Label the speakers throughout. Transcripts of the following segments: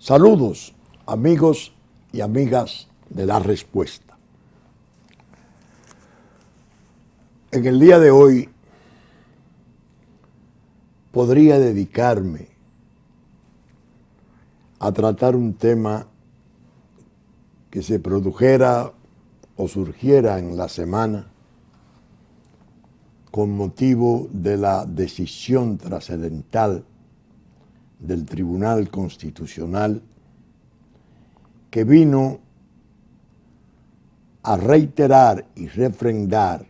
Speaker 1: Saludos, amigos y amigas de La Respuesta. En el día de hoy podría dedicarme a tratar un tema que se produjera o surgiera en la semana con motivo de la decisión trascendental del Tribunal Constitucional que vino a reiterar y refrendar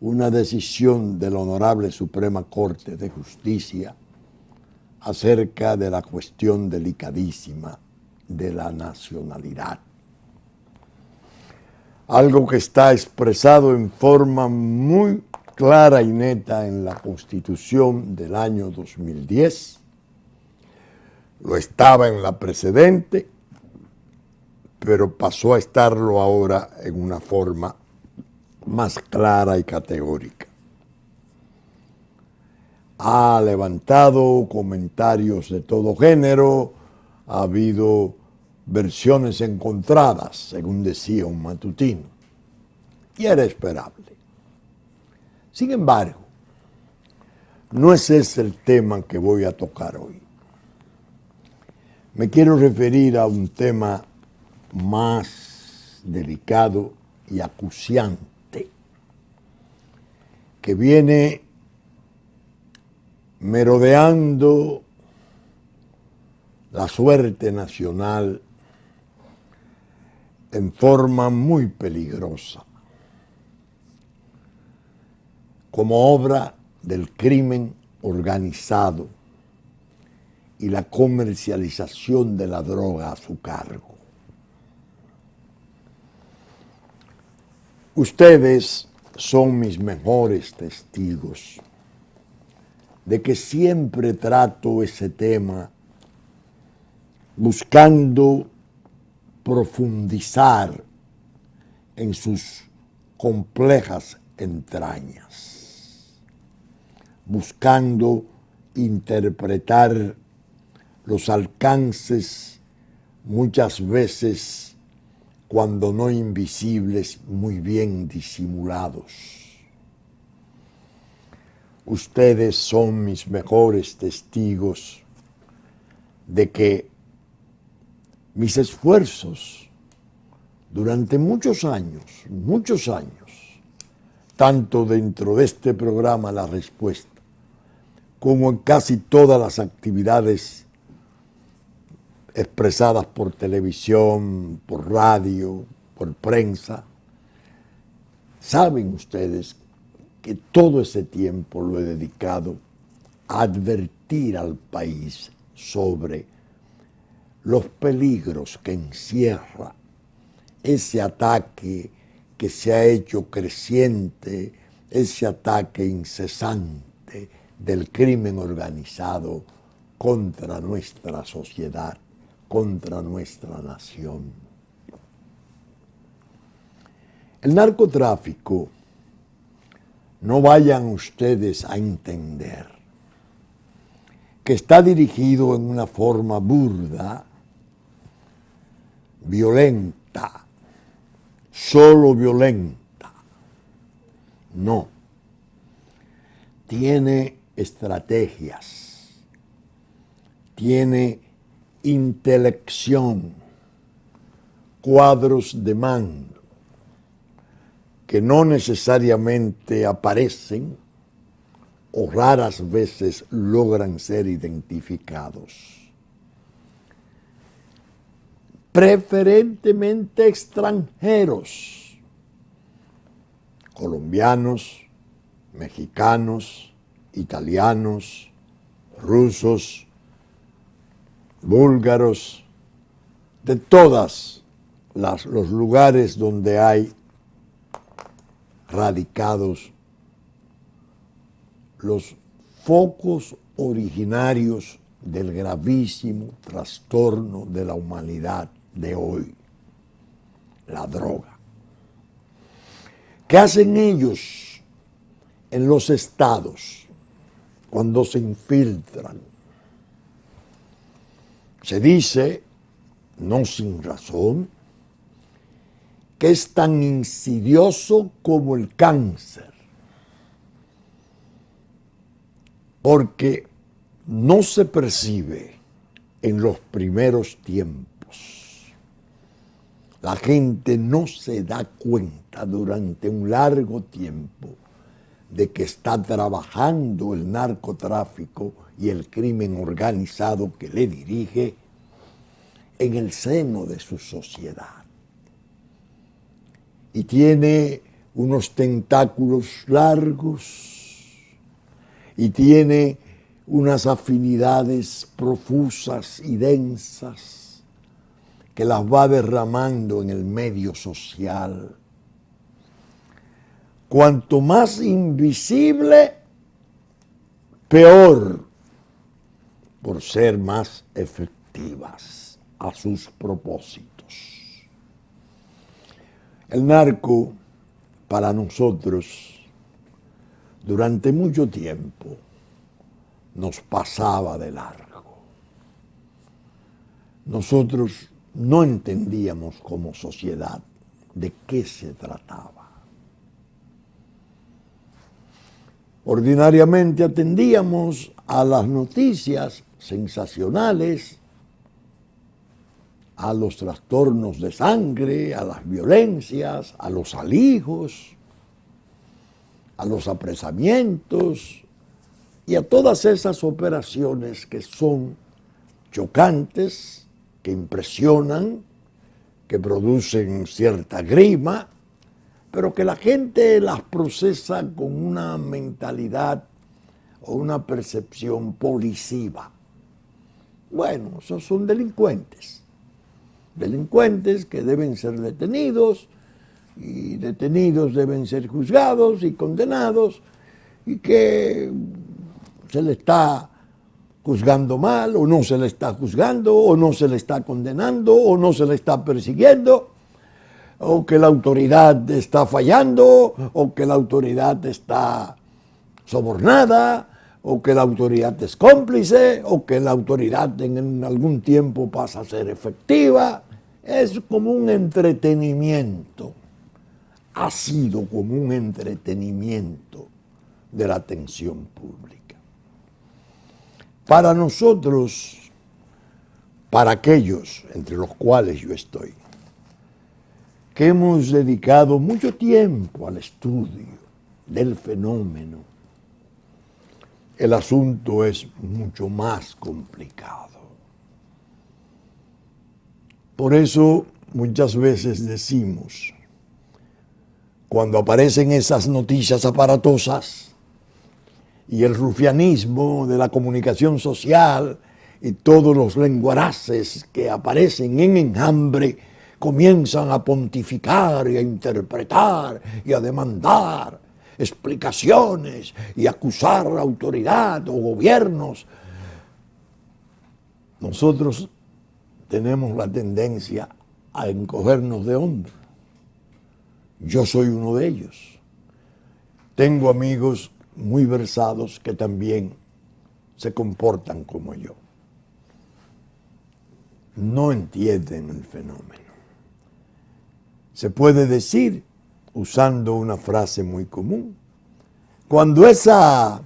Speaker 1: una decisión de la Honorable Suprema Corte de Justicia acerca de la cuestión delicadísima de la nacionalidad. Algo que está expresado en forma muy clara y neta en la Constitución del año 2010, lo estaba en la precedente, pero pasó a estarlo ahora en una forma más clara y categórica. Ha levantado comentarios de todo género, ha habido versiones encontradas, según decía un matutino, y era esperable. Sin embargo, no es ese el tema que voy a tocar hoy. Me quiero referir a un tema más delicado y acuciante que viene merodeando la suerte nacional en forma muy peligrosa, como obra del crimen organizado y la comercialización de la droga a su cargo. Ustedes son mis mejores testigos de que siempre trato ese tema buscando profundizar en sus complejas entrañas, buscando interpretar los alcances, muchas veces, cuando no invisibles, muy bien disimulados. Ustedes son mis mejores testigos de que mis esfuerzos durante muchos años, tanto dentro de este programa La Respuesta, como en casi todas las actividades expresadas por televisión, por radio, por prensa, saben ustedes que todo ese tiempo lo he dedicado a advertir al país sobre los peligros que encierra ese ataque que se ha hecho creciente, ese ataque incesante del crimen organizado contra nuestra sociedad, contra nuestra nación. El narcotráfico, no vayan ustedes a entender que está dirigido en una forma burda, violenta, solo violenta. No. Tiene estrategias, tiene intelección, cuadros de mando que no necesariamente aparecen o raras veces logran ser identificados. Preferentemente extranjeros, colombianos, mexicanos, italianos, rusos, búlgaros, de todos los lugares donde hay radicados los focos originarios del gravísimo trastorno de la humanidad de hoy, la droga. ¿Qué hacen ellos en los estados cuando se infiltran? Se dice, no sin razón, que es tan insidioso como el cáncer, porque no se percibe en los primeros tiempos. La gente no se da cuenta durante un largo tiempo de que está trabajando el narcotráfico y el crimen organizado que le dirige en el seno de su sociedad. Y tiene unos tentáculos largos y tiene unas afinidades profusas y densas que las va derramando en el medio social. Cuanto más invisible, peor, por ser más efectivas a sus propósitos. El narco, para nosotros, durante mucho tiempo, nos pasaba de largo. Nosotros no entendíamos como sociedad de qué se trataba. Ordinariamente atendíamos a las noticias sensacionales, a los trastornos de sangre, a las violencias, a los alijos, a los apresamientos y a todas esas operaciones que son chocantes, que impresionan, que producen cierta grima, pero que la gente las procesa con una mentalidad o una percepción policiva. Bueno, esos son delincuentes. Delincuentes que deben ser detenidos, y detenidos deben ser juzgados y condenados, y que se le está juzgando mal, o no se le está juzgando, o no se le está condenando, o no se le está persiguiendo, o que la autoridad está fallando, o que la autoridad está sobornada, o que la autoridad es cómplice, o que la autoridad en algún tiempo pasa a ser efectiva. Es como un entretenimiento, ha sido como un entretenimiento de la atención pública. Para nosotros, para aquellos entre los cuales yo estoy, que hemos dedicado mucho tiempo al estudio del fenómeno, el asunto es mucho más complicado. Por eso muchas veces decimos, cuando aparecen esas noticias aparatosas y el rufianismo de la comunicación social y todos los lenguaraces que aparecen en enjambre, comienzan a pontificar y a interpretar y a demandar explicaciones y acusar a autoridad o gobiernos. Nosotros tenemos la tendencia a encogernos de hombros. Yo soy uno de ellos. Tengo amigos muy versados que también se comportan como yo. No entienden el fenómeno. Se puede decir, usando una frase muy común, cuando ese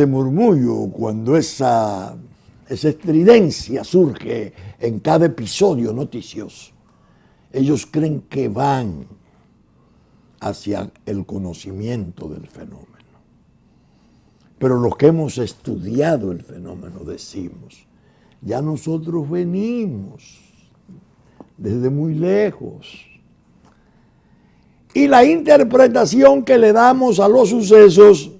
Speaker 1: murmullo, cuando esa estridencia surge en cada episodio noticioso, ellos creen que van hacia el conocimiento del fenómeno. Pero los que hemos estudiado el fenómeno decimos, ya nosotros venimos desde muy lejos. Y la interpretación que le damos a los sucesos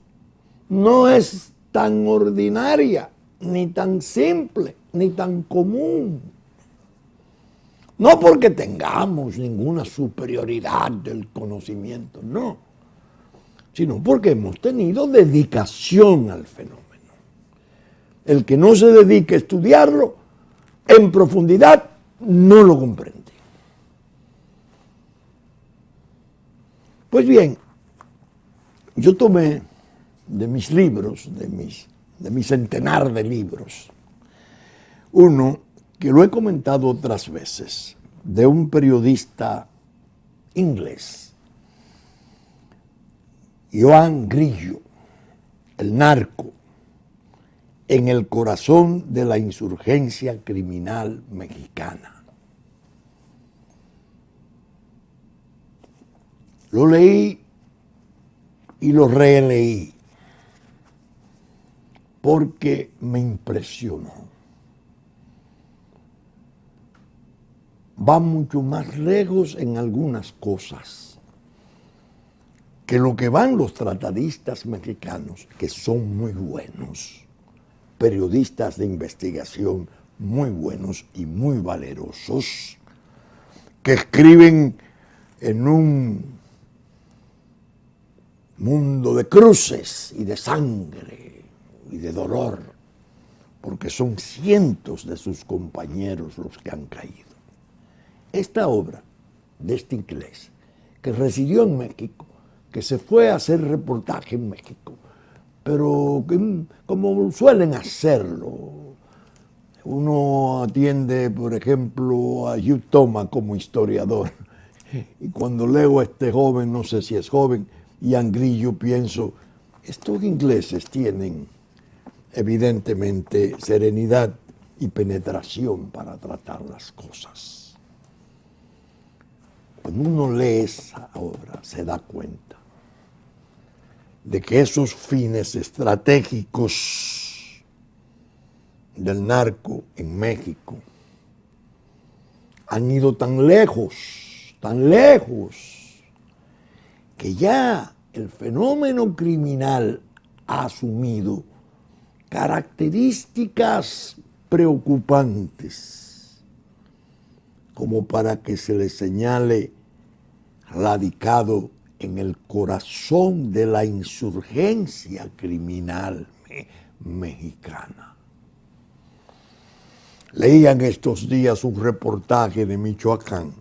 Speaker 1: no es tan ordinaria, ni tan simple, ni tan común. No porque tengamos ninguna superioridad del conocimiento, no, sino porque hemos tenido dedicación al fenómeno. El que no se dedique a estudiarlo en profundidad no lo comprende. Pues bien, yo tomé de mis libros, de mi centenar de libros, Uno, que lo he comentado otras veces, de un periodista inglés, Joan Grillo, el narco, en el corazón de la insurgencia criminal mexicana. Lo leí y lo releí porque me impresionó. Va mucho más lejos en algunas cosas que lo que van los tratadistas mexicanos, que son muy buenos, periodistas de investigación muy buenos y muy valerosos, que escriben en un mundo de cruces y de sangre y de dolor, porque son cientos de sus compañeros los que han caído. Esta obra de este inglés, que residió en México, que se fue a hacer reportaje en México, pero que, como suelen hacerlo, uno atiende, por ejemplo, a Hugh Thomas como historiador, y cuando leo a este joven, no sé si es joven, Ian Grillo, pienso, estos ingleses tienen evidentemente serenidad y penetración para tratar las cosas. Cuando uno lee esa obra, se da cuenta de que esos fines estratégicos del narco en México han ido tan lejos, que ya el fenómeno criminal ha asumido características preocupantes, como para que se le señale radicado en el corazón de la insurgencia criminal mexicana. Leían estos días un reportaje de Michoacán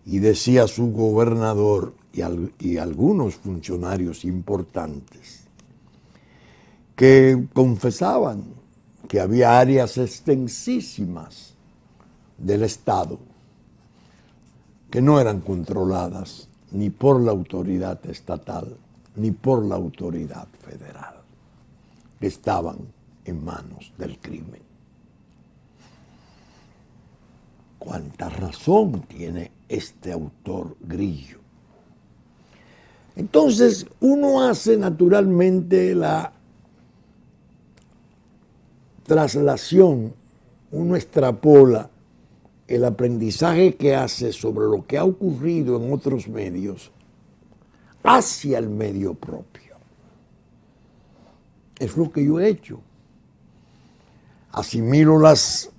Speaker 1: y decía su gobernador y algunos funcionarios importantes que confesaban que había áreas extensísimas del Estado que no eran controladas ni por la autoridad estatal ni por la autoridad federal, que estaban en manos del crimen. ¿Cuánta razón tiene este autor Grillo? Entonces, uno hace naturalmente la traslación, uno extrapola el aprendizaje que hace sobre lo que ha ocurrido en otros medios hacia el medio propio. Es lo que yo he hecho. Asimilo las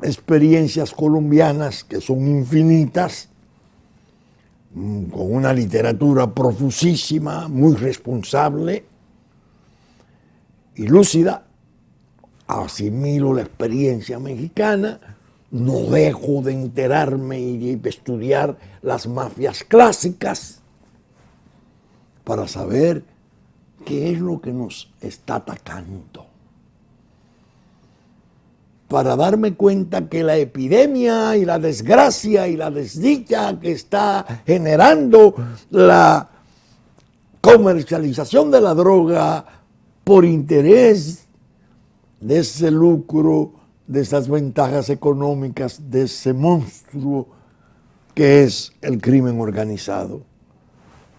Speaker 1: experiencias colombianas, que son infinitas, con una literatura profusísima, muy responsable y lúcida. Asimilo la experiencia mexicana, no dejo de enterarme y de estudiar las mafias clásicas para saber qué es lo que nos está atacando. Para darme cuenta que la epidemia y la desgracia y la desdicha que está generando la comercialización de la droga por interés de ese lucro, de esas ventajas económicas, de ese monstruo que es el crimen organizado,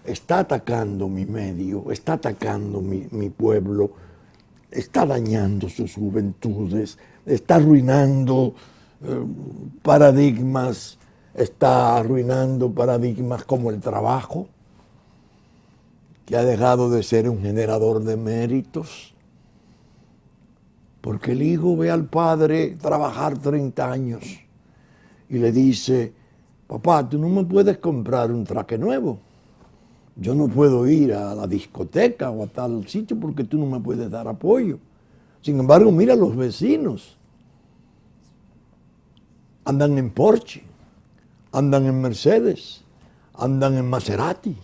Speaker 1: está atacando mi medio, está atacando mi pueblo, está dañando sus juventudes, está arruinando paradigmas, está arruinando paradigmas como el trabajo, que ha dejado de ser un generador de méritos, porque el hijo ve al padre trabajar 30 años y le dice, papá, tú no me puedes comprar un traje nuevo, yo no puedo ir a la discoteca o a tal sitio porque tú no me puedes dar apoyo. Sin embargo, mira los vecinos, andan en Porsche, andan en Mercedes, andan en Maserati.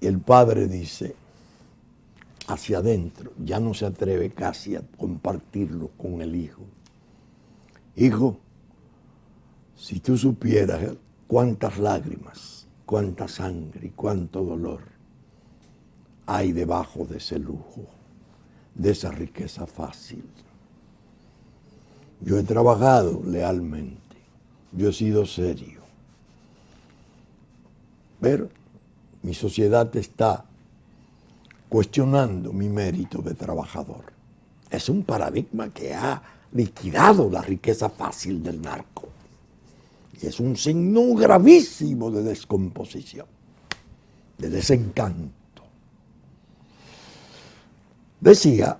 Speaker 1: Y el padre dice, hacia adentro, ya no se atreve casi a compartirlo con el hijo. Hijo, si tú supieras cuántas lágrimas, cuánta sangre y cuánto dolor hay debajo de ese lujo, de esa riqueza fácil. Yo he trabajado lealmente, yo he sido serio, pero mi sociedad está cuestionando mi mérito de trabajador. Es un paradigma que ha liquidado la riqueza fácil del narco. Y es un signo gravísimo de descomposición, de desencanto. Decía,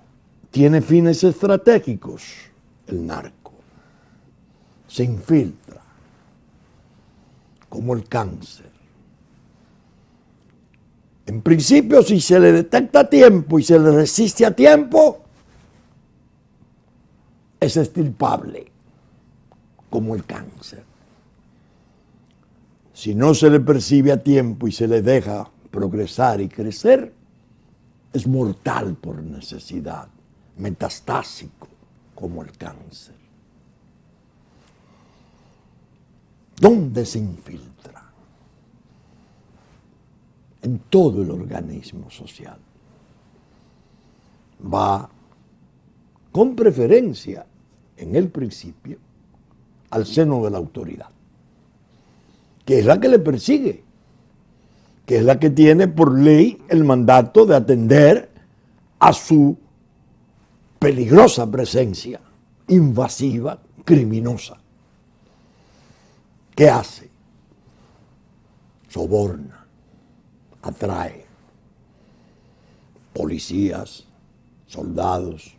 Speaker 1: tiene fines estratégicos el narco. Se infiltra, como el cáncer. En principio, si se le detecta a tiempo y se le resiste a tiempo, es extirpable, como el cáncer. Si no se le percibe a tiempo y se le deja progresar y crecer, es mortal por necesidad, metastásico, como el cáncer. ¿Dónde se infiltra? En todo el organismo social. Va con preferencia, en el principio, al seno de la autoridad, que es la que le persigue, que es la que tiene por ley el mandato de atender a su peligrosa presencia, invasiva, criminosa. ¿Qué hace? Soborna, atrae policías, soldados,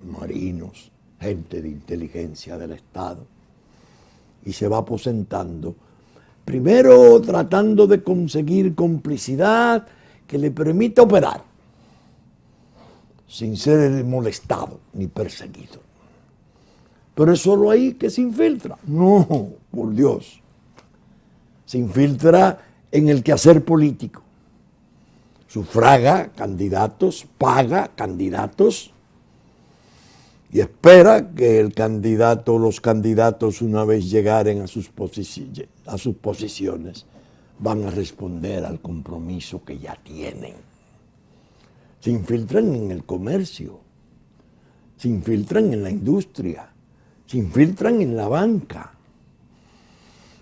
Speaker 1: marinos, gente de inteligencia del Estado, y se va aposentando, primero tratando de conseguir complicidad que le permita operar, sin ser molestado ni perseguido. Pero es solo ahí que se infiltra. No, por Dios. Se infiltra en el quehacer político. Sufraga candidatos, paga candidatos y espera que el candidato o los candidatos, una vez llegaren a sus posiciones, van a responder al compromiso que ya tienen. Se infiltran en el comercio, se infiltran en la industria, se infiltran en la banca,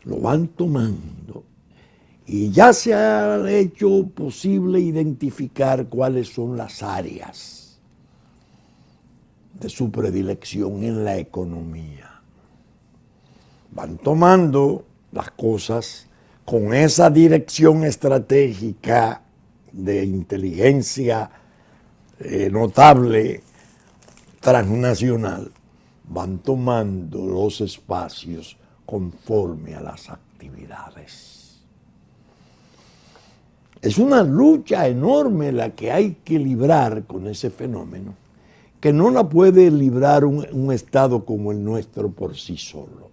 Speaker 1: lo van tomando. Y ya se ha hecho posible identificar cuáles son las áreas de su predilección en la economía. Van tomando las cosas con esa dirección estratégica de inteligencia notable, transnacional, van tomando los espacios conforme a las actividades. Es una lucha enorme la que hay que librar con ese fenómeno, que no la puede librar un Estado como el nuestro por sí solo,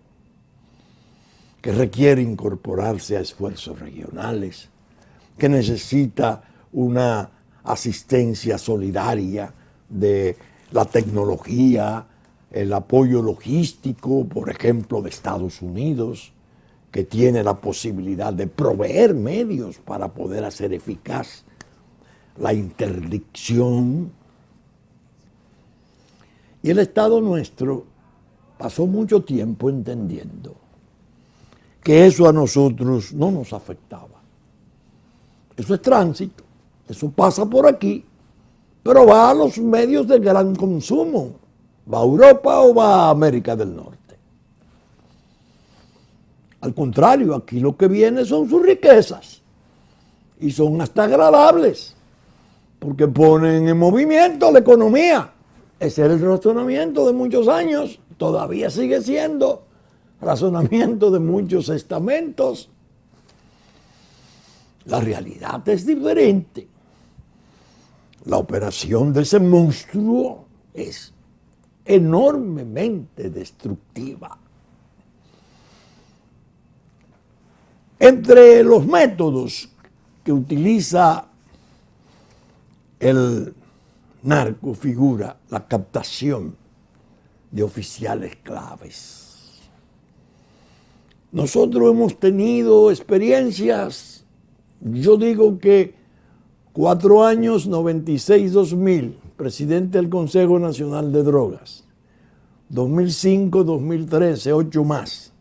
Speaker 1: que requiere incorporarse a esfuerzos regionales, que necesita una asistencia solidaria de la tecnología, el apoyo logístico, por ejemplo, de Estados Unidos, que tiene la posibilidad de proveer medios para poder hacer eficaz la interdicción. Y el Estado nuestro pasó mucho tiempo entendiendo que eso a nosotros no nos afectaba. Eso es tránsito, eso pasa por aquí, pero va a los medios de gran consumo, va a Europa o va a América del Norte. Al contrario, aquí lo que viene son sus riquezas y son hasta agradables porque ponen en movimiento la economía. Ese era el razonamiento de muchos años, todavía sigue siendo razonamiento de muchos estamentos. La realidad es diferente. La operación de ese monstruo es enormemente destructiva. Entre los métodos que utiliza el narcofigura la captación de oficiales claves. Nosotros hemos tenido experiencias, yo digo que 4 años, 96-2000, presidente del Consejo Nacional de Drogas, 2005-2013, 8 más,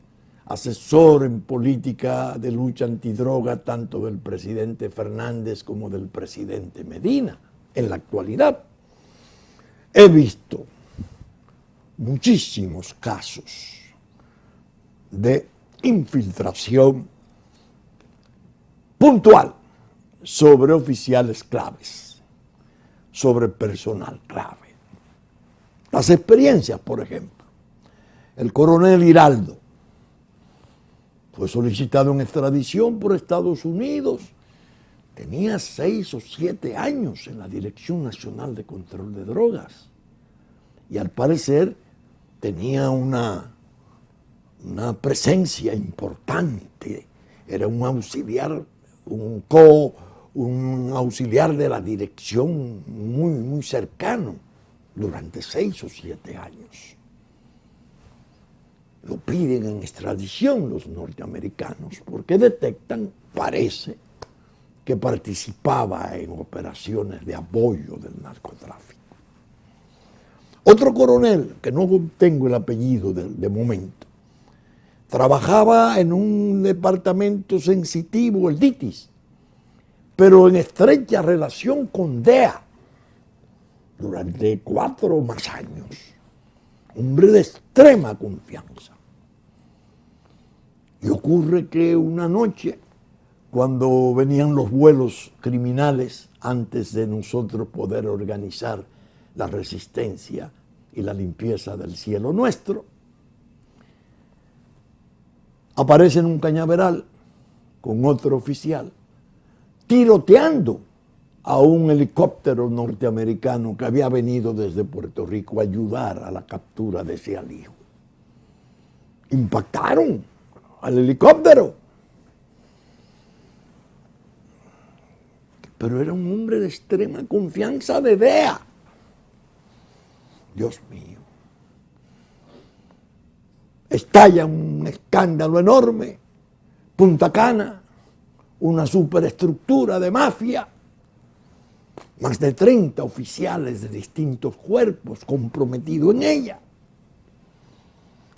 Speaker 1: asesor en política de lucha antidroga tanto del presidente Fernández como del presidente Medina. En la actualidad he visto muchísimos casos de infiltración puntual sobre oficiales claves, sobre personal clave. Las experiencias, por ejemplo, el coronel Hiraldo fue solicitado en extradición por Estados Unidos, tenía 6 o 7 años en la Dirección Nacional de Control de Drogas y al parecer tenía una presencia importante, era un auxiliar, un auxiliar de la dirección muy cercano durante 6 o 7 años. Lo piden en extradición los norteamericanos porque detectan, parece, que participaba en operaciones de apoyo del narcotráfico. Otro coronel, que no tengo el apellido de momento, trabajaba en un departamento sensitivo, el DITIS, pero en estrecha relación con DEA durante 4 o más años. Hombre de extrema confianza. Y ocurre que una noche, cuando venían los vuelos criminales, antes de nosotros poder organizar la resistencia y la limpieza del cielo nuestro, aparece en un cañaveral con otro oficial, tiroteando a un helicóptero norteamericano que había venido desde Puerto Rico a ayudar a la captura de ese alijo. Impactaron al helicóptero. Pero era un hombre de extrema confianza de DEA. Dios mío. Estalla un escándalo enorme. Punta Cana, una superestructura de mafia. Más de 30 oficiales de distintos cuerpos comprometidos en ella.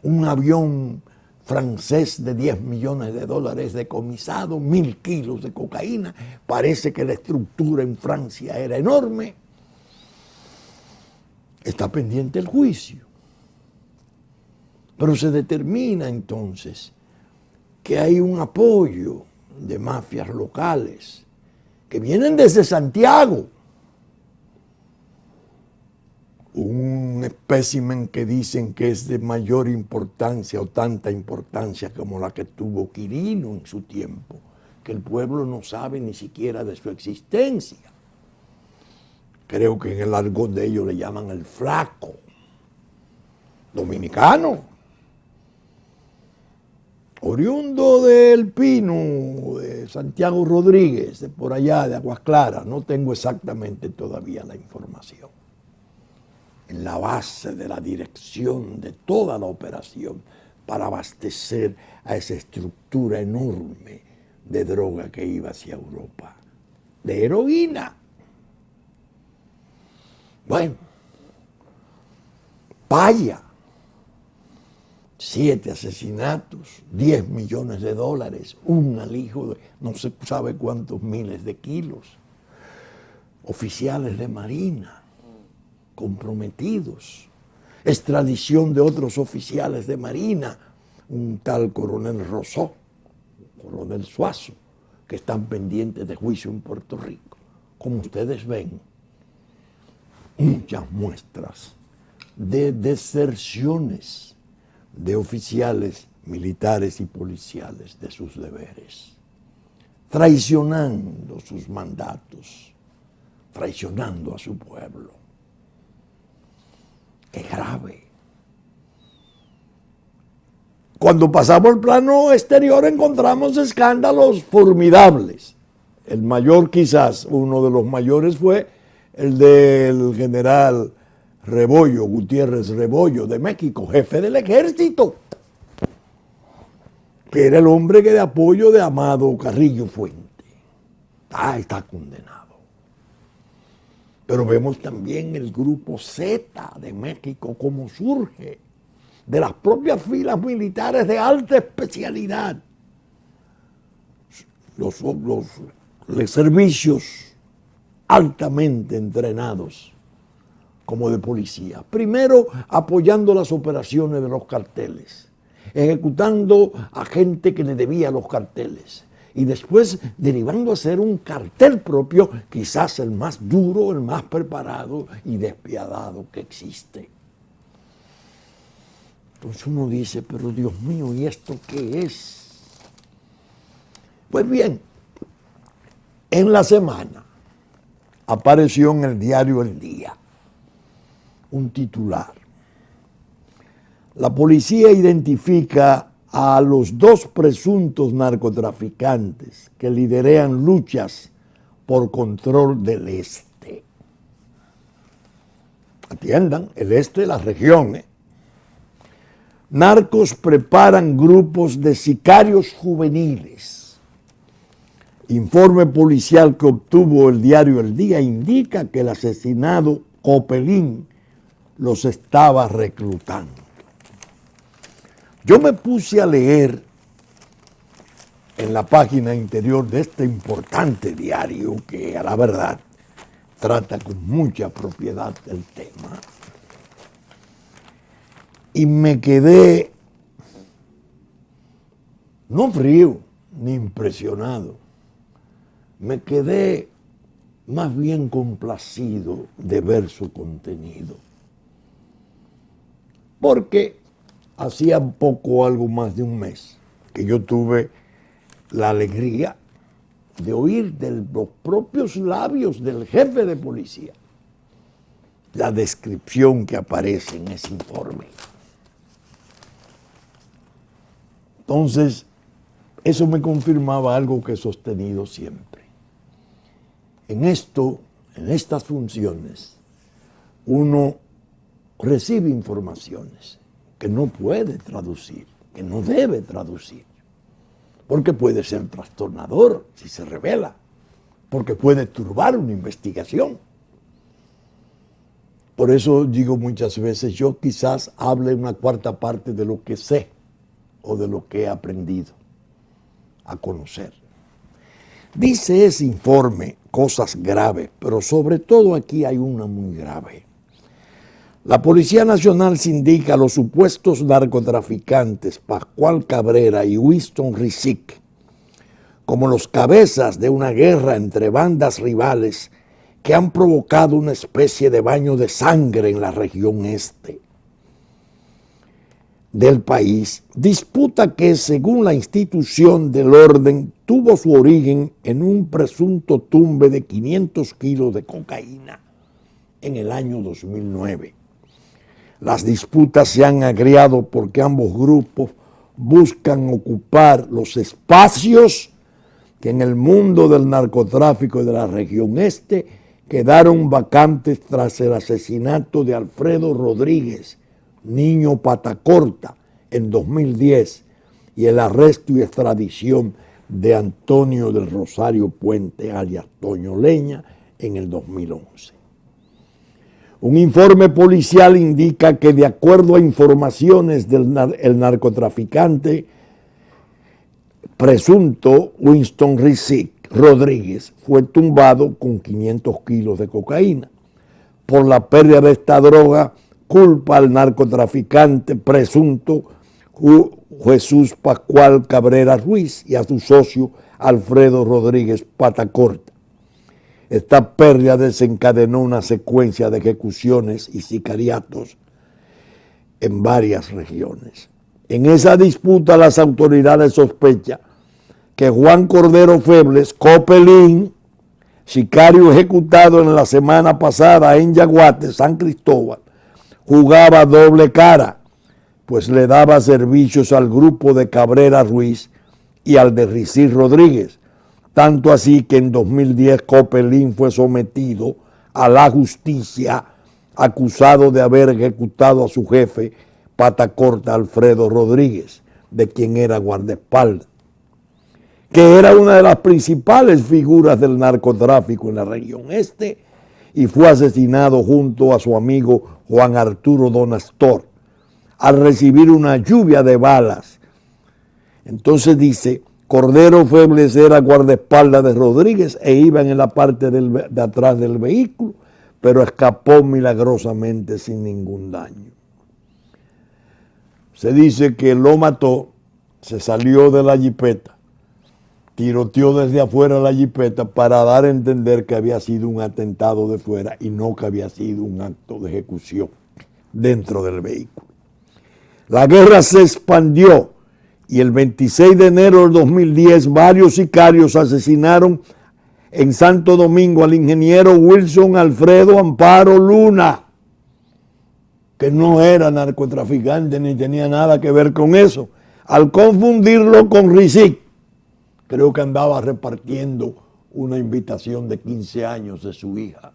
Speaker 1: Un avión francés de $10 millones decomisado, 1.000 kilos de cocaína. Parece que la estructura en Francia era enorme. Está pendiente el juicio. Pero se determina entonces que hay un apoyo de mafias locales que vienen desde Santiago. Un espécimen que dicen que es de mayor importancia o tanta importancia como la que tuvo Quirino en su tiempo, que el pueblo no sabe ni siquiera de su existencia. Creo que en el argot de ellos le llaman el flaco, dominicano, oriundo del Pino, de Santiago Rodríguez, de por allá, de Aguas Claras. No tengo exactamente todavía la información. En la base de la dirección de toda la operación para abastecer a esa estructura enorme de droga que iba hacia Europa, de heroína. Bueno, Paya, 7 asesinatos, $10 millones, un alijo de no se sabe cuántos miles de kilos, oficiales de Marina comprometidos, extradición de otros oficiales de Marina, un tal coronel Rosó, coronel Suazo, que están pendientes de juicio en Puerto Rico. Como ustedes ven, muchas muestras de deserciones de oficiales militares y policiales de sus deberes, traicionando sus mandatos, traicionando a su pueblo. ¡Qué grave! Cuando pasamos al plano exterior encontramos escándalos formidables. El mayor, quizás uno de los mayores, fue el del general Rebollo, Gutiérrez Rebollo de México, jefe del ejército, que era el hombre que de apoyo de Amado Carrillo Fuente. Está condenado. Pero vemos también el grupo Z de México, cómo surge de las propias filas militares de alta especialidad. Los servicios altamente entrenados como de policía. Primero apoyando las operaciones de los carteles, ejecutando a gente que le debía los carteles y después derivando a ser un cartel propio, quizás el más duro, el más preparado y despiadado que existe. Entonces uno dice, pero Dios mío, ¿y esto qué es? Pues bien, en la semana apareció en el diario El Día un titular. La policía identifica a los 2 presuntos narcotraficantes que liderean luchas por control del este. Atiendan, el este de la región. Narcos preparan grupos de sicarios juveniles. Informe policial que obtuvo el diario El Día indica que el asesinado Copelín los estaba reclutando. Yo me puse a leer en la página interior de este importante diario que a la verdad trata con mucha propiedad del tema y me quedé no frío ni impresionado, me quedé más bien complacido de ver su contenido, porque hacía algo más de un mes, que yo tuve la alegría de oír de los propios labios del jefe de policía la descripción que aparece en ese informe. Entonces, eso me confirmaba algo que he sostenido siempre. En estas funciones, uno recibe informaciones que no puede traducir, que no debe traducir, porque puede ser trastornador si se revela, porque puede turbar una investigación. Por eso digo muchas veces, yo quizás hable una cuarta parte de lo que sé o de lo que he aprendido a conocer. Dice ese informe cosas graves, pero sobre todo aquí hay una muy grave. La Policía Nacional se indica a los supuestos narcotraficantes Pascual Cabrera y Winston Rizik como los cabezas de una guerra entre bandas rivales que han provocado una especie de baño de sangre en la región este del país, disputa que según la institución del orden tuvo su origen en un presunto tumbe de 500 kilos de cocaína en el año 2009. Las disputas se han agriado porque ambos grupos buscan ocupar los espacios que en el mundo del narcotráfico de la región este quedaron vacantes tras el asesinato de Alfredo Rodríguez, niño Patacorta, en 2010 y el arresto y extradición de Antonio del Rosario Puente, alias Toño Leña, en el 2011. Un informe policial indica que de acuerdo a informaciones del narcotraficante presunto Winston Rizik Rodríguez fue tumbado con 500 kilos de cocaína. Por la pérdida de esta droga culpa al narcotraficante presunto Jesús Pascual Cabrera Ruiz y a su socio Alfredo Rodríguez Patacorta. Esta pérdida desencadenó una secuencia de ejecuciones y sicariatos en varias regiones. En esa disputa las autoridades sospechan que Juan Cordero Febles, Copelín, sicario ejecutado en la semana pasada en Yaguate, San Cristóbal, jugaba doble cara, pues le daba servicios al grupo de Cabrera Ruiz y al de Rizik Rodríguez. Tanto así que en 2010 Copelín fue sometido a la justicia acusado de haber ejecutado a su jefe pata corta Alfredo Rodríguez, de quien era guardaespaldas, que era una de las principales figuras del narcotráfico en la región este y fue asesinado junto a su amigo Juan Arturo Donastor al recibir una lluvia de balas. Entonces dice, Cordero Febles era guardaespaldas de Rodríguez e iban en la parte de atrás del vehículo, pero escapó milagrosamente sin ningún daño. Se dice que lo mató, se salió de la jipeta, tiroteó desde afuera la jipeta para dar a entender que había sido un atentado de fuera y no que había sido un acto de ejecución dentro del vehículo. La guerra se expandió y el 26 de enero del 2010 varios sicarios asesinaron en Santo Domingo al ingeniero Wilson Alfredo Amparo Luna, que no era narcotraficante ni tenía nada que ver con eso, al confundirlo con Rizik. Creo que andaba repartiendo una invitación de 15 años de su hija.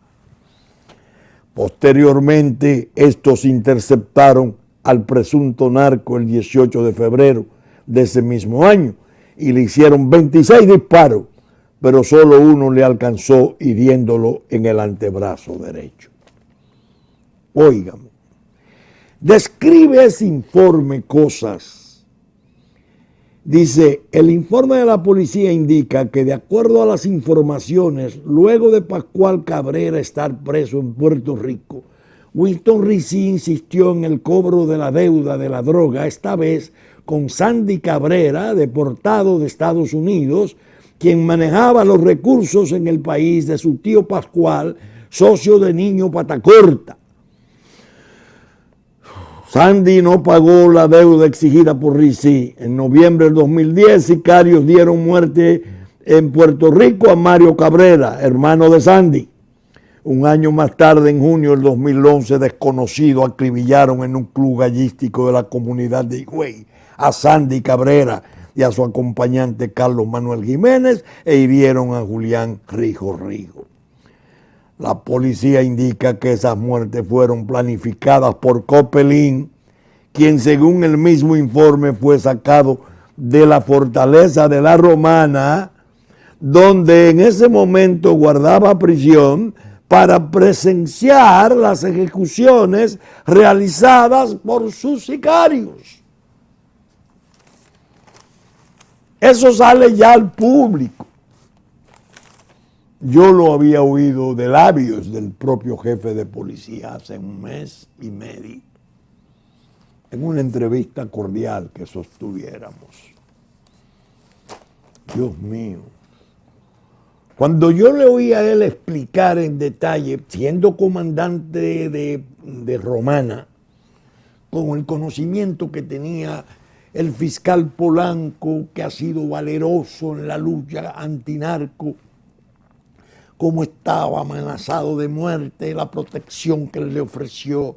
Speaker 1: Posteriormente, estos interceptaron al presunto narco el 18 de febrero de ese mismo año y le hicieron 26 disparos, pero solo uno le alcanzó hiriéndolo en el antebrazo derecho. Óigame, describe ese informe cosas. Dice, el informe de la policía indica que de acuerdo a las informaciones, luego de Pascual Cabrera estar preso en Puerto Rico, Winston Rizik insistió en el cobro de la deuda de la droga, esta vez con Sandy Cabrera, deportado de Estados Unidos, quien manejaba los recursos en el país de su tío Pascual, socio de Niño Patacorta. Sandy no pagó la deuda exigida por Rizik. En noviembre del 2010, sicarios dieron muerte en Puerto Rico a Mario Cabrera, hermano de Sandy. Un año más tarde, en junio del 2011, desconocidos acribillaron en un club gallístico de la comunidad de Higüey a Sandy Cabrera y a su acompañante Carlos Manuel Jiménez e hirieron a Julián Rijo. La policía indica que esas muertes fueron planificadas por Copelín, quien según el mismo informe fue sacado de la fortaleza de la Romana, donde en ese momento guardaba prisión para presenciar las ejecuciones realizadas por sus sicarios. Eso sale ya al público. Yo lo había oído de labios del propio jefe de policía hace un mes y medio, en una entrevista cordial que sostuviéramos. Dios mío. Cuando yo le oí a él explicar en detalle, siendo comandante de Romana, con el conocimiento que tenía el fiscal Polanco, que ha sido valeroso en la lucha antinarco, cómo estaba amenazado de muerte, la protección que le ofreció,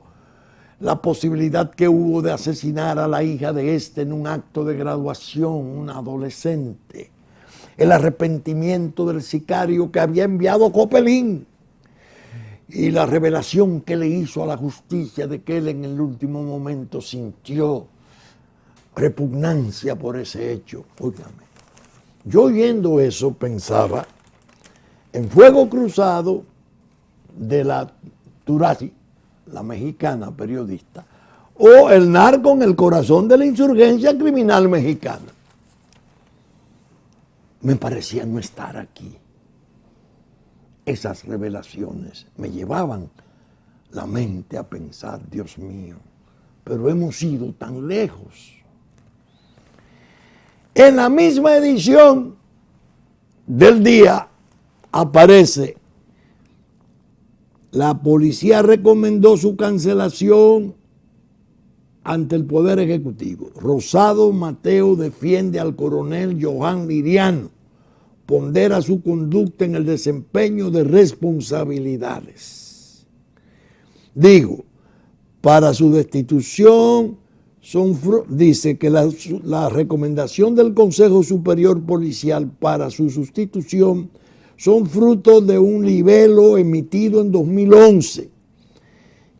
Speaker 1: la posibilidad que hubo de asesinar a la hija de este en un acto de graduación, una adolescente, el arrepentimiento del sicario que había enviado Copelín y la revelación que le hizo a la justicia de que él en el último momento sintió repugnancia por ese hecho. Óigame, yo oyendo eso pensaba en Fuego Cruzado de la Turasi, la mexicana periodista, o El narco en el corazón de la insurgencia criminal mexicana. Me parecía no estar aquí. Esas revelaciones me llevaban la mente a pensar, Dios mío, pero hemos ido tan lejos. En la misma edición del día aparece: la policía recomendó su cancelación ante el Poder Ejecutivo. Rosado Mateo defiende al coronel Johan Liriano, pondera su conducta en el desempeño de responsabilidades. Digo, para su destitución dice que la recomendación del Consejo Superior Policial para su sustitución son fruto de un libelo emitido en 2011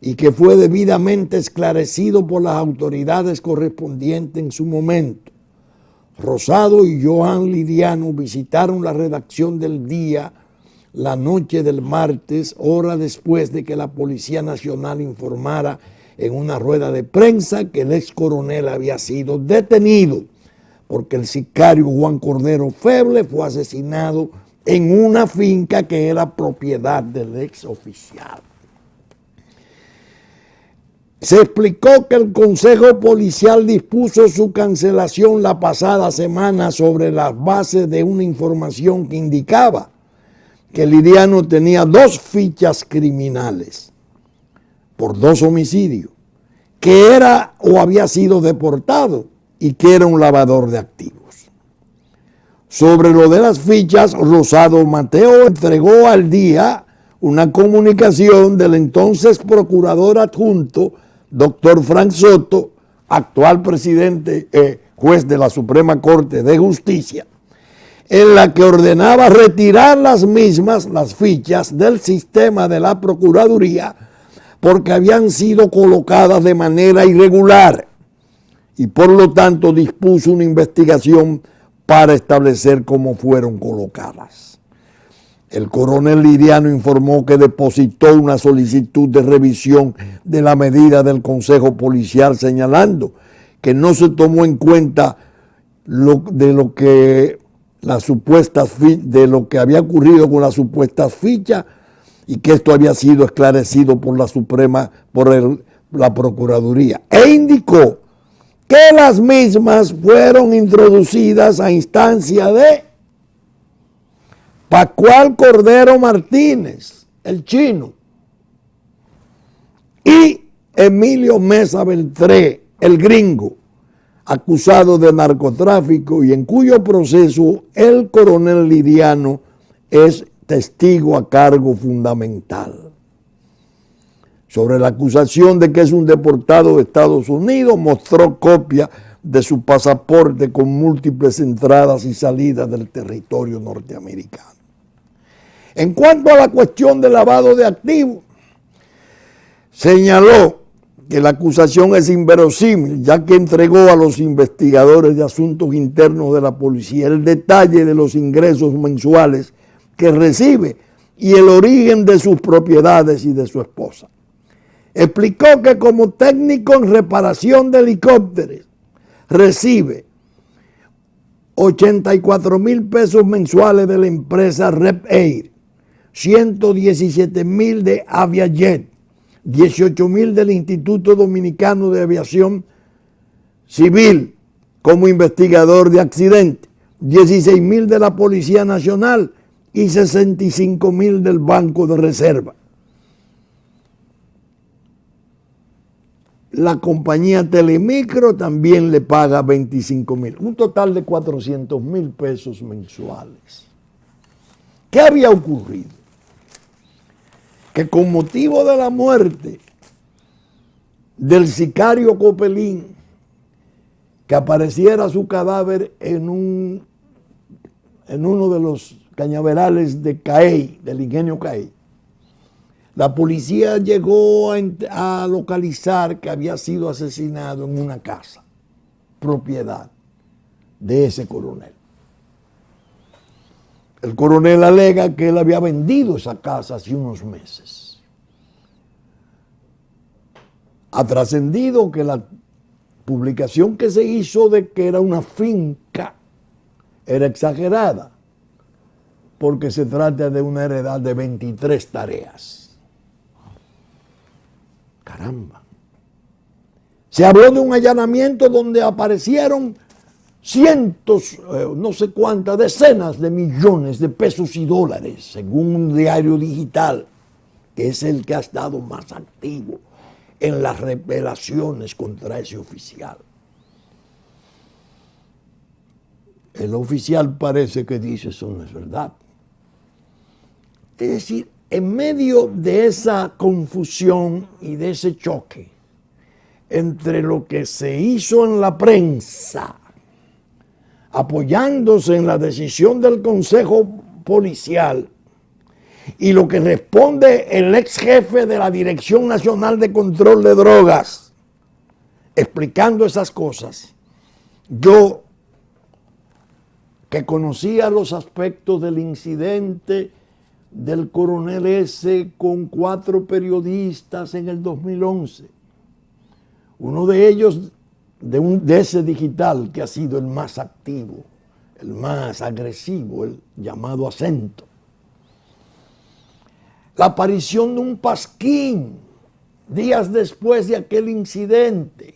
Speaker 1: y que fue debidamente esclarecido por las autoridades correspondientes en su momento. Rosado y Joan Liriano visitaron la redacción del Día la noche del martes, hora después de que la Policía Nacional informara en una rueda de prensa que el ex coronel había sido detenido porque el sicario Juan Cordero Feble fue asesinado en una finca que era propiedad del ex oficial. Se explicó que el Consejo Policial dispuso su cancelación la pasada semana sobre las bases de una información que indicaba que Liriano tenía 2 fichas criminales por 2 homicidios, que era o había sido deportado y que era un lavador de activos. Sobre lo de las fichas, Rosado Mateo entregó al Día una comunicación del entonces procurador adjunto, doctor Frank Soto, actual presidente, juez de la Suprema Corte de Justicia, en la que ordenaba retirar las mismas, las fichas, del sistema de la Procuraduría porque habían sido colocadas de manera irregular y por lo tanto dispuso una investigación para establecer cómo fueron colocadas. El coronel Liriano informó que depositó una solicitud de revisión de la medida del Consejo Policial, señalando que no se tomó en cuenta de lo que había ocurrido con las supuestas fichas y que esto había sido esclarecido por la Procuraduría. E indicó que las mismas fueron introducidas a instancia de Pascual Cordero Martínez, el chino, y Emilio Mesa Beltré, el gringo, acusado de narcotráfico y en cuyo proceso el coronel Liriano es testigo a cargo fundamental. Sobre la acusación de que es un deportado de Estados Unidos, mostró copia de su pasaporte con múltiples entradas y salidas del territorio norteamericano. En cuanto a la cuestión del lavado de activos, señaló que la acusación es inverosímil, ya que entregó a los investigadores de asuntos internos de la policía el detalle de los ingresos mensuales que recibe y el origen de sus propiedades y de su esposa. Explicó que como técnico en reparación de helicópteros recibe 84,000 pesos mensuales de la empresa Rep Air, 117,000 de Aviajet, 18,000 del Instituto Dominicano de Aviación Civil como investigador de accidentes, 16,000 de la Policía Nacional y 65,000 del Banco de Reserva. La compañía Telemicro también le paga 25,000, un total de 400,000 pesos mensuales. ¿Qué había ocurrido? Que con motivo de la muerte del sicario Copelín, que apareciera su cadáver en uno de los cañaverales de Caey, del ingenio Caey, la policía llegó a localizar que había sido asesinado en una casa, propiedad de ese coronel. El coronel alega que él había vendido esa casa hace unos meses. Ha trascendido que la publicación que se hizo de que era una finca era exagerada, porque se trata de una heredad de 23 tareas. Caramba. Se habló de un allanamiento donde aparecieron cientos, no sé cuántas, decenas de millones de pesos y dólares, según un diario digital, que es el que ha estado más activo en las revelaciones contra ese oficial. El oficial parece que dice eso no es verdad. Es decir, en medio de esa confusión y de ese choque entre lo que se hizo en la prensa, apoyándose en la decisión del Consejo policial y lo que responde el ex jefe de la Dirección Nacional de Control de Drogas, explicando esas cosas, yo que conocía los aspectos del incidente del coronel S con 4 periodistas en el 2011, uno de ellos de ese digital que ha sido el más activo, el más agresivo, el llamado Acento. La aparición de un pasquín días después de aquel incidente,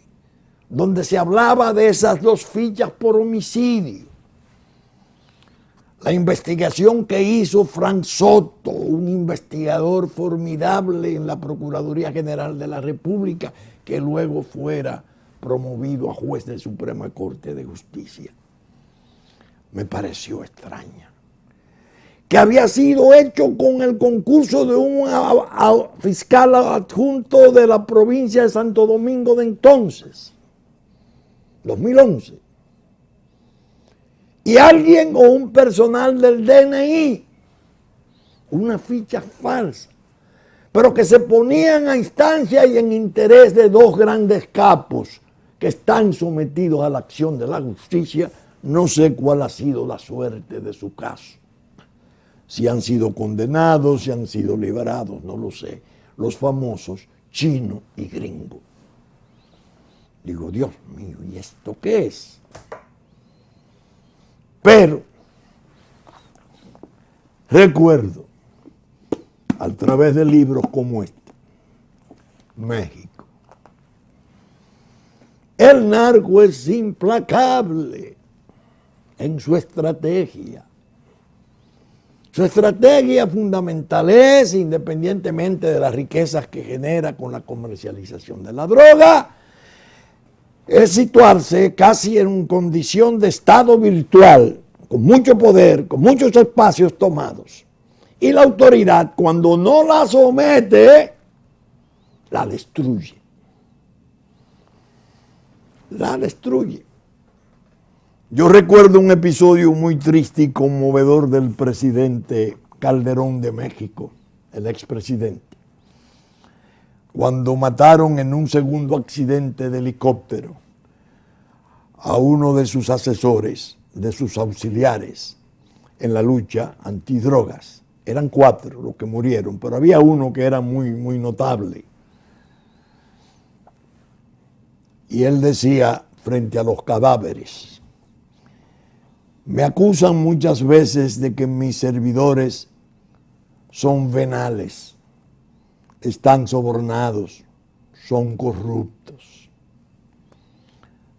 Speaker 1: donde se hablaba de esas 2 fichas por homicidio. La investigación que hizo Frank Soto, un investigador formidable en la Procuraduría General de la República, que luego fuera promovido a juez de Suprema Corte de Justicia. Me pareció extraña. Que había sido hecho con el concurso de un fiscal adjunto de la provincia de Santo Domingo de entonces, 2011. Y alguien o un personal del DNI, una ficha falsa, pero que se ponían a instancia y en interés de 2 grandes capos que están sometidos a la acción de la justicia. No sé cuál ha sido la suerte de su caso. Si han sido condenados, si han sido liberados, no lo sé. Los famosos Chino y Gringo. Digo, Dios mío, ¿y esto qué es? Pero recuerdo, a través de libros como este, México. El narco es implacable en su estrategia. Su estrategia fundamental es, independientemente de las riquezas que genera con la comercialización de la droga, es situarse casi en condición de estado virtual, con mucho poder, con muchos espacios tomados. Y la autoridad, cuando no la somete, la destruye. La destruye. Yo recuerdo un episodio muy triste y conmovedor del presidente Calderón de México, el expresidente, cuando mataron en un segundo accidente de helicóptero a uno de sus asesores, de sus auxiliares en la lucha antidrogas. Eran 4 los que murieron, pero había uno que era muy, muy notable. Y él decía frente a los cadáveres: me acusan muchas veces de que mis servidores son venales, están sobornados, son corruptos.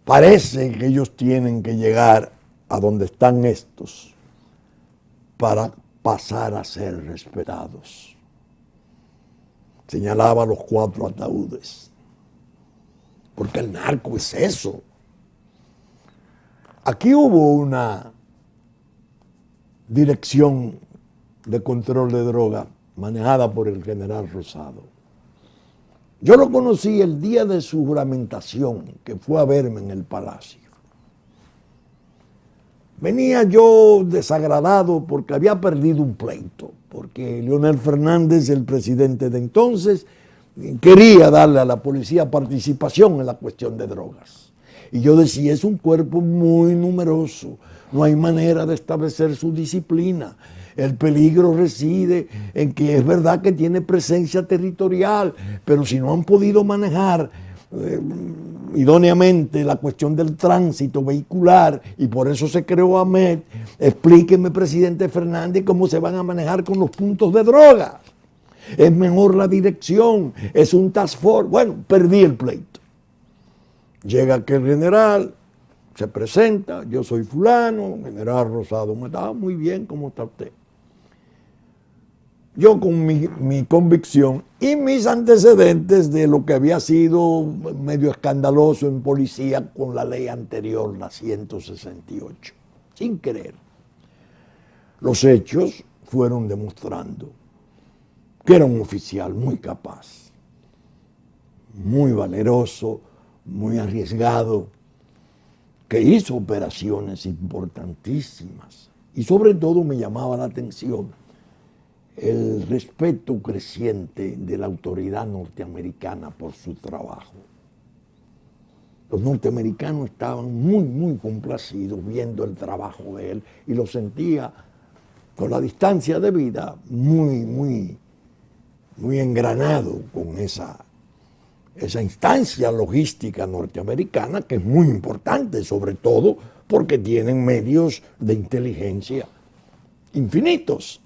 Speaker 1: Parece que ellos tienen que llegar a donde están estos para pasar a ser respetados. Señalaba los 4 ataúdes. Porque el narco es eso. Aquí hubo una dirección de control de droga manejada por el general Rosado. Yo lo conocí el día de su juramentación, que fue a verme en el Palacio. Venía yo desagradado porque había perdido un pleito, porque Leonel Fernández, el presidente de entonces, quería darle a la policía participación en la cuestión de drogas. Y yo decía, es un cuerpo muy numeroso, no hay manera de establecer su disciplina. El peligro reside en que es verdad que tiene presencia territorial, pero si no han podido manejar idóneamente la cuestión del tránsito vehicular, y por eso se creó AMET, explíqueme, presidente Fernández, cómo se van a manejar con los puntos de droga. Es mejor la dirección, es un task force. Bueno, perdí el pleito. Llega aquel general, se presenta, yo soy fulano, general Rosado, me estaba muy bien, ¿cómo está usted? Yo con mi convicción y mis antecedentes de lo que había sido medio escandaloso en policía con la ley anterior, la 168, sin querer. Los hechos fueron demostrando que era un oficial muy capaz, muy valeroso, muy arriesgado, que hizo operaciones importantísimas Y sobre todo me llamaba la atención el respeto creciente de la autoridad norteamericana por su trabajo. Los norteamericanos estaban muy complacidos viendo el trabajo de él y lo sentía con la distancia de vida muy engranado con esa instancia logística norteamericana, que es muy importante, sobre todo porque tienen medios de inteligencia infinitos.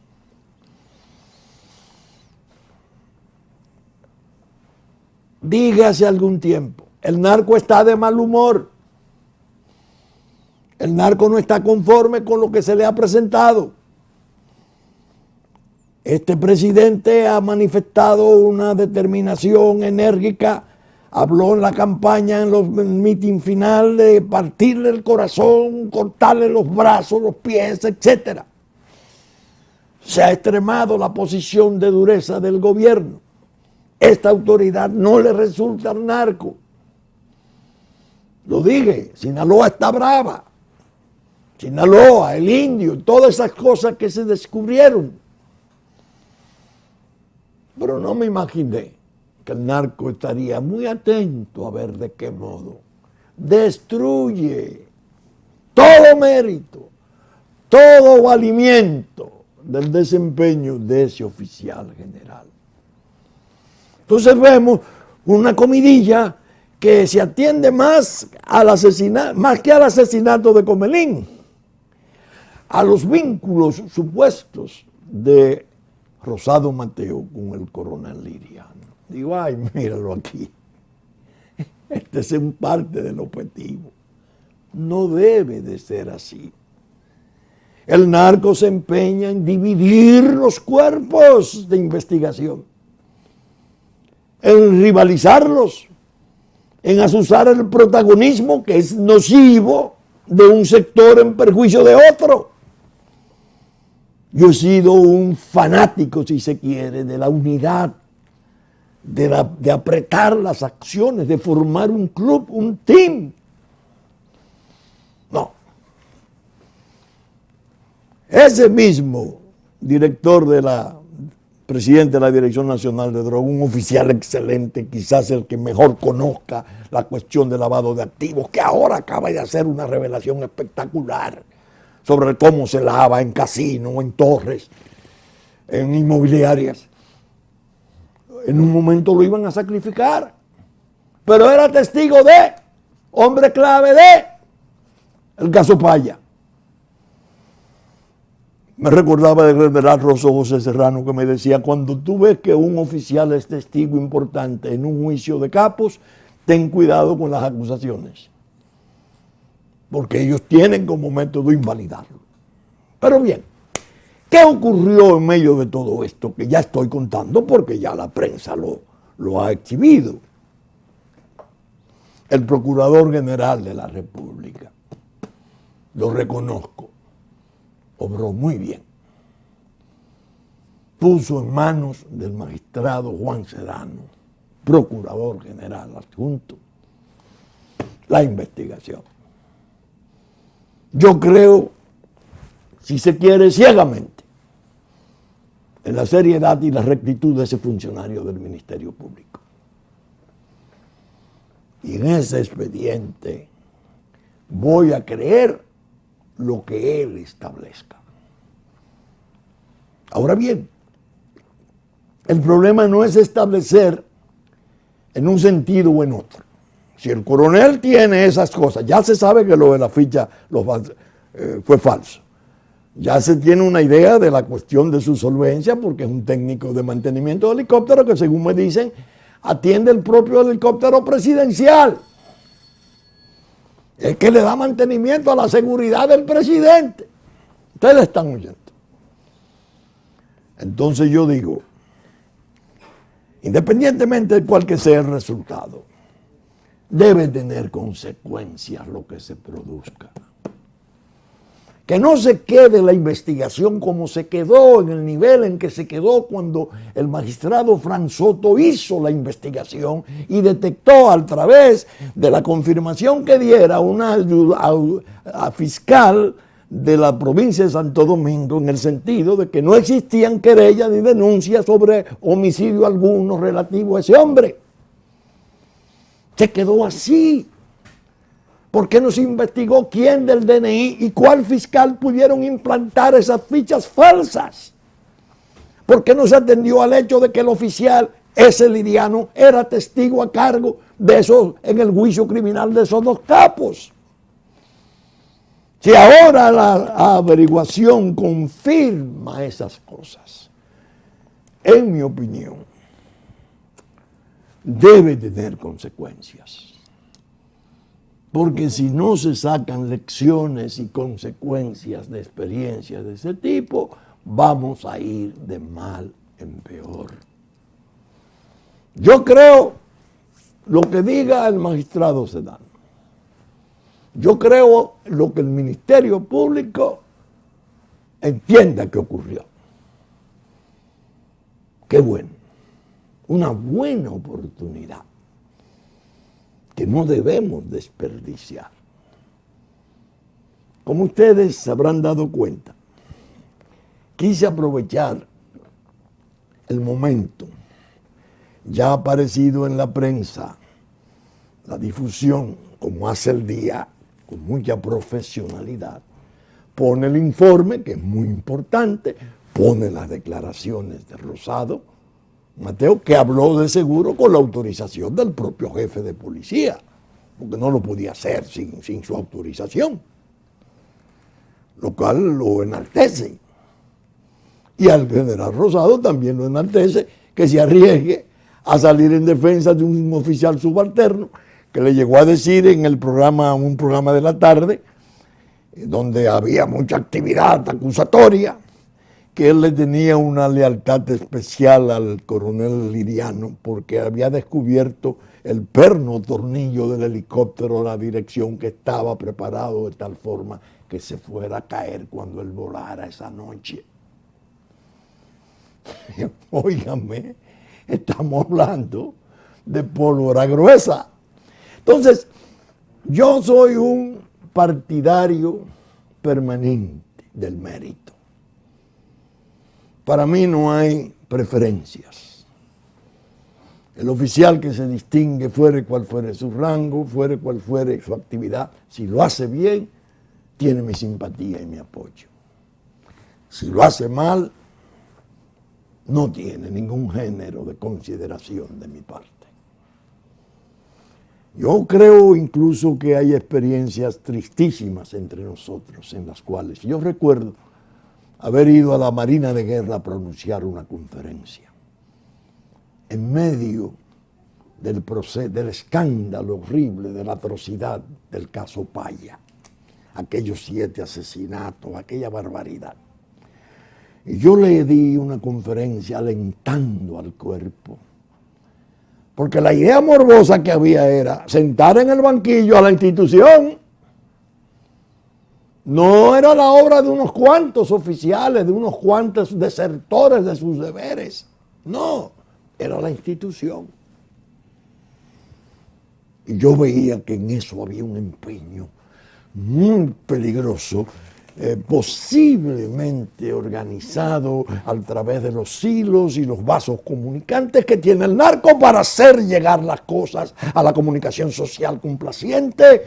Speaker 1: Dije hace algún tiempo, el narco está de mal humor. El narco no está conforme con lo que se le ha presentado. Este presidente ha manifestado una determinación enérgica, habló en la campaña, en el mitin final, de partirle el corazón, cortarle los brazos, los pies, etc. Se ha extremado la posición de dureza del gobierno. Esta autoridad no le resulta al narco. Lo dije, Sinaloa está brava. Sinaloa, el indio, todas esas cosas que se descubrieron. Pero no me imaginé que el narco estaría muy atento a ver de qué modo destruye todo mérito, todo valimiento del desempeño de ese oficial general. Entonces vemos una comidilla que se atiende más que al asesinato de Comelín, a los vínculos supuestos de Rosado Mateo con el coronel Liriano. Digo, ay, míralo aquí. Este es un parte del objetivo. No debe de ser así. El narco se empeña en dividir los cuerpos de investigación, en rivalizarlos, en asusar el protagonismo que es nocivo de un sector en perjuicio de otro. Yo he sido un fanático, si se quiere, de la unidad, de apretar las acciones, de formar un club, un team. No. Ese mismo presidente de la Dirección Nacional de Drogas, un oficial excelente, quizás el que mejor conozca la cuestión de lavado de activos, que ahora acaba de hacer una revelación espectacular sobre cómo se lava en casinos, en torres, en inmobiliarias. En un momento lo iban a sacrificar, pero era testigo de, hombre clave de, el caso Paya. Me recordaba del general Rosso José Serrano, que me decía, cuando tú ves que un oficial es testigo importante en un juicio de capos, ten cuidado con las acusaciones, porque ellos tienen como método invalidarlo. Pero bien, ¿qué ocurrió en medio de todo esto? Que ya estoy contando porque ya la prensa lo ha exhibido. El Procurador General de la República, lo reconozco, obró muy bien. Puso en manos del magistrado Juan Sedano, Procurador General adjunto, la investigación. Yo creo, si se quiere, ciegamente, en la seriedad y la rectitud de ese funcionario del Ministerio Público. Y en ese expediente voy a creer lo que él establezca. Ahora bien, el problema no es establecer en un sentido o en otro. Si el coronel tiene esas cosas, ya se sabe que lo de la ficha fue falso. Ya se tiene una idea de la cuestión de su solvencia, porque es un técnico de mantenimiento de helicóptero que, según me dicen, atiende el propio helicóptero presidencial. Es que le da mantenimiento a la seguridad del presidente. Ustedes están oyendo. Entonces yo digo, independientemente de cuál que sea el resultado, debe tener consecuencias lo que se produzca. Que no se quede la investigación como se quedó, en el nivel en que se quedó cuando el magistrado Frank Soto hizo la investigación y detectó a través de la confirmación que diera una fiscal de la provincia de Santo Domingo, en el sentido de que no existían querellas ni denuncias sobre homicidio alguno relativo a ese hombre. Se quedó así. ¿Por qué no se investigó quién del DNI y cuál fiscal pudieron implantar esas fichas falsas? ¿Por qué no se atendió al hecho de que el oficial, ese Liriano, era testigo a cargo de eso en el juicio criminal de esos dos capos? Si ahora la averiguación confirma esas cosas, en mi opinión, debe tener consecuencias. Porque si no se sacan lecciones y consecuencias de experiencias de ese tipo, vamos a ir de mal en peor. Yo creo lo que diga el magistrado Sedano. Yo creo lo que el Ministerio Público entienda que ocurrió. Qué bueno. Una buena oportunidad que no debemos desperdiciar. Como ustedes se habrán dado cuenta, quise aprovechar el momento. Ya ha aparecido en la prensa la difusión, como hace el día, con mucha profesionalidad. Pone el informe, que es muy importante, pone las declaraciones de Rosado Mateo, que habló de seguro con la autorización del propio jefe de policía, porque no lo podía hacer sin su autorización, lo cual lo enaltece. Y al general Rosado también lo enaltece que se arriesgue a salir en defensa de un oficial subalterno que le llegó a decir en el programa, un programa de la tarde, donde había mucha actividad acusatoria, que él le tenía una lealtad especial al coronel Liriano porque había descubierto el perno tornillo del helicóptero a la dirección, que estaba preparado de tal forma que se fuera a caer cuando él volara esa noche. Óigame, estamos hablando de pólvora gruesa. Entonces, yo soy un partidario permanente del mérito. Para mí no hay preferencias. El oficial que se distingue, fuere cual fuere su rango, fuere cual fuere su actividad, si lo hace bien, tiene mi simpatía y mi apoyo. Si lo hace mal, no tiene ningún género de consideración de mi parte. Yo creo incluso que hay experiencias tristísimas entre nosotros, en las cuales yo recuerdo haber ido a la Marina de Guerra a pronunciar una conferencia. En medio del escándalo horrible, de la atrocidad del caso Paya, aquellos 7 asesinatos, aquella barbaridad. Y yo le di una conferencia alentando al cuerpo, porque la idea morbosa que había era sentar en el banquillo a la institución. No era la obra de unos cuantos oficiales, de unos cuantos desertores de sus deberes. No, era la institución. Y yo veía que en eso había un empeño muy peligroso, posiblemente organizado a través de los hilos y los vasos comunicantes que tiene el narco para hacer llegar las cosas a la comunicación social complaciente,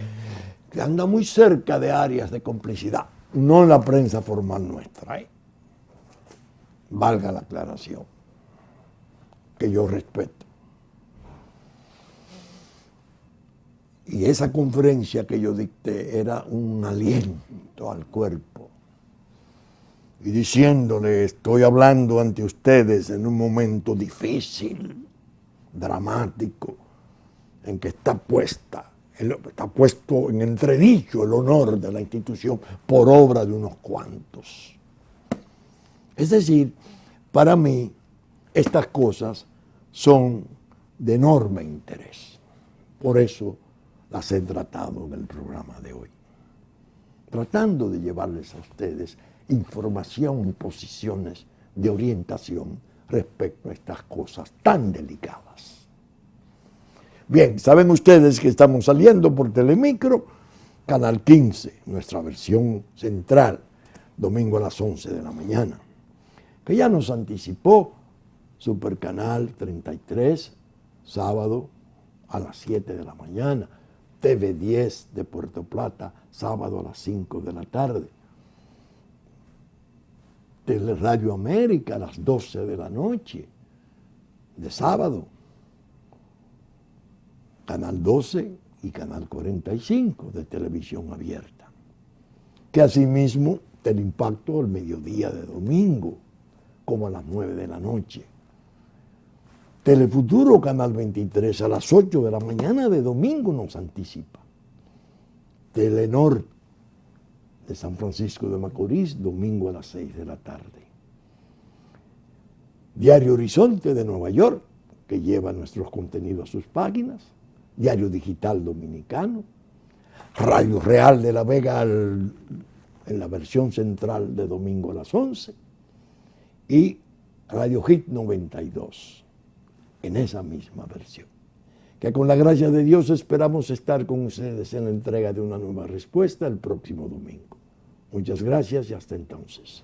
Speaker 1: que anda muy cerca de áreas de complicidad, no en la prensa formal nuestra, valga la aclaración, que yo respeto. Y esa conferencia que yo dicté era un aliento al cuerpo, y diciéndole: estoy hablando ante ustedes en un momento difícil, dramático, en que está puesto en entredicho el honor de la institución por obra de unos cuantos. Es decir, para mí estas cosas son de enorme interés. Por eso las he tratado en el programa de hoy, tratando de llevarles a ustedes información y posiciones de orientación respecto a estas cosas tan delicadas. Bien, saben ustedes que estamos saliendo por Telemicro Canal 15, nuestra versión central, domingo a las 11 de la mañana, que ya nos anticipó Supercanal 33, sábado a las 7 de la mañana, TV10 de Puerto Plata, sábado a las 5 de la tarde, Teleradio América a las 12 de la noche, de sábado, Canal 12 y Canal 45 de televisión abierta, que asimismo Teleimpacto al mediodía de domingo, como a las 9 de la noche. Telefuturo, Canal 23, a las 8 de la mañana de domingo nos anticipa. Telenor de San Francisco de Macorís, domingo a las 6 de la tarde. Diario Horizonte de Nueva York, que lleva nuestros contenidos a sus páginas. Diario Digital Dominicano. Radio Real de La Vega en la versión central de domingo a las 11. Y Radio Hit 92 en esa misma versión. Que con la gracia de Dios esperamos estar con ustedes en la entrega de una nueva respuesta el próximo domingo. Muchas gracias y hasta entonces.